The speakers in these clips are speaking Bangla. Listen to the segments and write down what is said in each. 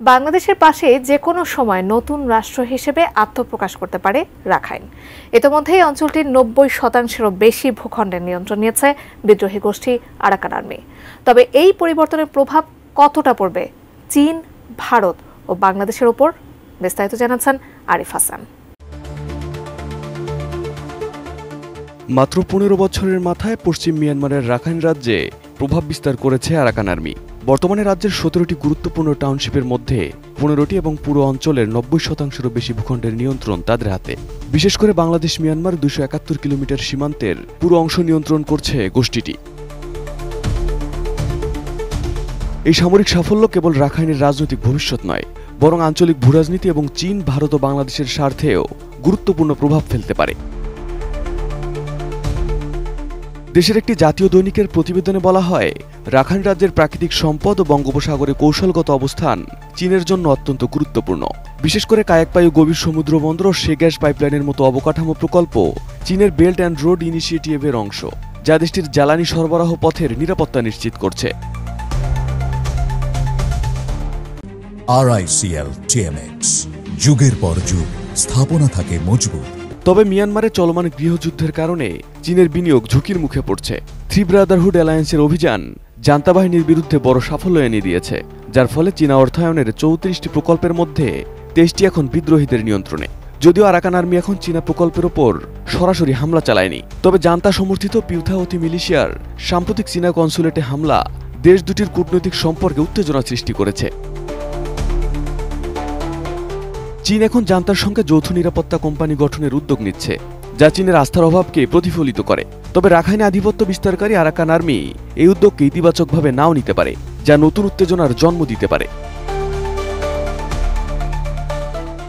বাংলাদেশের পাশে যে কোনো সময় নতুন রাষ্ট্র হিসেবে আত্মপ্রকাশ করতে পারে রাখাইন। ইতিমধ্যেই অঞ্চলটির ৯০%-এরও বেশি ভূখণ্ডের নিয়ন্ত্রণ নিয়েছে বিদ্রোহী গোষ্ঠী আরাকান আর্মি। তবে এই পরিবর্তনের প্রভাব কতটা পড়বে চীন, ভারত ও বাংলাদেশের ওপর, বিস্তারিত জানাচ্ছেন আরিফ হাসান। মাত্র ১৫ বছরের মাথায় পশ্চিম মিয়ানমারের রাখাইন রাজ্যে প্রভাব বিস্তার করেছে আরাকান আর্মি। বর্তমানে রাজ্যের ১৭টি গুরুত্বপূর্ণ টাউনশিপের মধ্যে ১৫টি এবং পুরো অঞ্চলের ৯০%-এরও বেশি ভূখণ্ডের নিয়ন্ত্রণ তাদের হাতে। বিশেষ করে বাংলাদেশ মিয়ানমার ২৭১ কিলোমিটার সীমান্তের পুরো অংশ নিয়ন্ত্রণ করছে গোষ্ঠীটি। এই সামরিক সাফল্য কেবল রাখাইনের রাজনৈতিক ভবিষ্যৎ নয়, বরং আঞ্চলিক ভূরাজনীতি এবং চীন, ভারত ও বাংলাদেশের স্বার্থেও গুরুত্বপূর্ণ প্রভাব ফেলতে পারে। দেশের একটি জাতীয় দৈনিকের প্রতিবেদনে বলা হয়, রাখাইন রাজ্যের প্রাকৃতিক সম্পদ ও বঙ্গোপসাগরে কৌশলগত অবস্থান চীনের জন্য অত্যন্ত গুরুত্বপূর্ণ। বিশেষ করে কায়েকপাই গভীর সমুদ্র বন্দর ও সে গ্যাস পাইপলাইনের মতো অবকাঠামো প্রকল্প চীনের বেল্ট অ্যান্ড রোড ইনিশিয়েটিভের অংশ, যা দেশটির জ্বালানি সরবরাহ পথের নিরাপত্তা নিশ্চিত করছে। RICL TMX, যুগের পর যুগ স্থাপনা থাকে মজবুত। তবে মিয়ানমারে চলমান গৃহযুদ্ধের কারণে চীনের বিনিয়োগ ঝুঁকির মুখে পড়ছে। থ্রি ব্রাদারহুড অ্যালায়েন্সের অভিযান জান্তা বাহিনীর বিরুদ্ধে বড় সাফল্য এনে দিয়েছে, যার ফলে চীনা অর্থায়নের ৩৪টি প্রকল্পের মধ্যে ২৩টি এখন বিদ্রোহীদের নিয়ন্ত্রণে। যদিও আরাকান আর্মি এখন চীনা প্রকল্পের ওপর সরাসরি হামলা চালায়নি, তবে জান্তা সমর্থিত পিউথাওতি মিলিশিয়ার সাম্প্রতিক চীনা কনসুলেটে হামলা দেশ দুটির কূটনৈতিক সম্পর্কে উত্তেজনা সৃষ্টি করেছে। চীন এখন জান্তার সঙ্গে যৌথ নিরাপত্তা কোম্পানি গঠনের উদ্যোগ নিচ্ছে, যা চীনের আস্থার অভাবকে প্রতিফলিত করে। তবে রাখাইনে আধিপত্য বিস্তারকারী আরাকান আর্মি এই উদ্যোগকে ইতিবাচকভাবে নাও নিতে পারে, যা নতুন উত্তেজনার জন্ম দিতে পারে।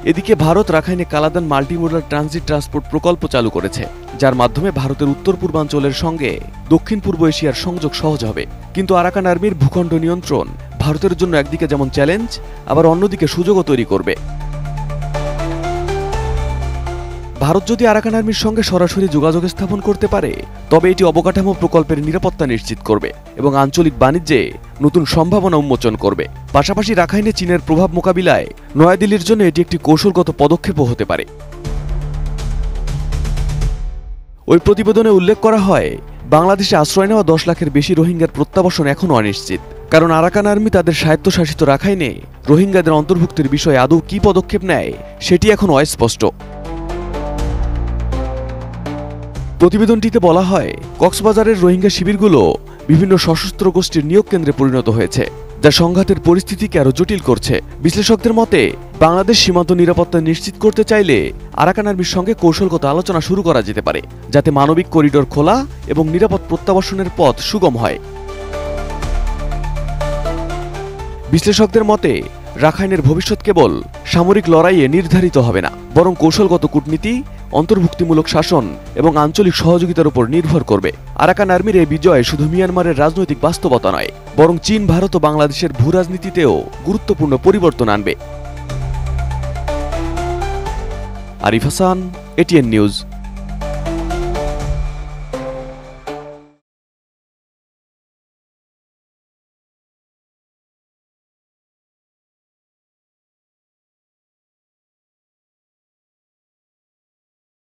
এদিকে ভারত রাখাইনে কালাদান মাল্টিমোডাল ট্রানজিট ট্রান্সপোর্ট প্রকল্প চালু করেছে, যার মাধ্যমে ভারতের উত্তর পূর্বাঞ্চলের সঙ্গে দক্ষিণ পূর্ব এশিয়ার সংযোগ সহজ হবে। কিন্তু আরাকান আর্মির ভূখণ্ড নিয়ন্ত্রণ ভারতের জন্য একদিকে যেমন চ্যালেঞ্জ, আবার অন্যদিকে সুযোগও তৈরি করবে। ভারত যদি আরাকান আর্মির সঙ্গে সরাসরি যোগাযোগ স্থাপন করতে পারে, তবে এটি অবকাঠামো প্রকল্পের নিরাপত্তা নিশ্চিত করবে এবং আঞ্চলিক বাণিজ্যে নতুন সম্ভাবনা উন্মোচন করবে। পাশাপাশি রাখাইনে চীনের প্রভাব মোকাবিলায় নয়াদিল্লির জন্য এটি একটি কৌশলগত পদক্ষেপও হতে পারে। ওই প্রতিবেদনে উল্লেখ করা হয়, বাংলাদেশে আশ্রয় নেওয়া ১০ লাখের বেশি রোহিঙ্গার প্রত্যাবাসন এখনও অনিশ্চিত, কারণ আরাকান আর্মি তাদের স্বায়ত্তশাসিত রাখাইনে রোহিঙ্গাদের অন্তর্ভুক্তির বিষয়ে আদৌ কী পদক্ষেপ নেয় সেটি এখন অস্পষ্ট। প্রতিবেদনটিতে বলা হয়, কক্সবাজারের রোহিঙ্গা শিবিরগুলো বিভিন্ন সশস্ত্র গোষ্ঠীর নিয়োগ কেন্দ্রে পরিণত হয়েছে, যা সংঘাতের পরিস্থিতিকে আরও জটিল করছে। বিশ্লেষকদের মতে, বাংলাদেশ সীমান্ত নিরাপত্তা নিশ্চিত করতে চাইলে আরাকান আর্মির সঙ্গে কৌশলগত আলোচনা শুরু করা যেতে পারে, যাতে মানবিক করিডোর খোলা এবং নিরাপদ প্রত্যাবাসনের পথ সুগম হয়। বিশ্লেষকদের মতে, রাখাইনের ভবিষ্যৎ কেবল সামরিক লড়াইয়ে নির্ধারিত হবে না, বরং কৌশলগত কূটনীতি, অন্তর্ভুক্তিমূলক শাসন এবং আঞ্চলিক সহযোগিতার উপর নির্ভর করবে। আরাকান আর্মির এই বিজয় শুধু মিয়ানমারের রাজনৈতিক বাস্তবতা নয়, বরং চীন, ভারত ও বাংলাদেশের ভূরাজনীতিতেও গুরুত্বপূর্ণ পরিবর্তন আনবে। Arif Hasan, ATN news.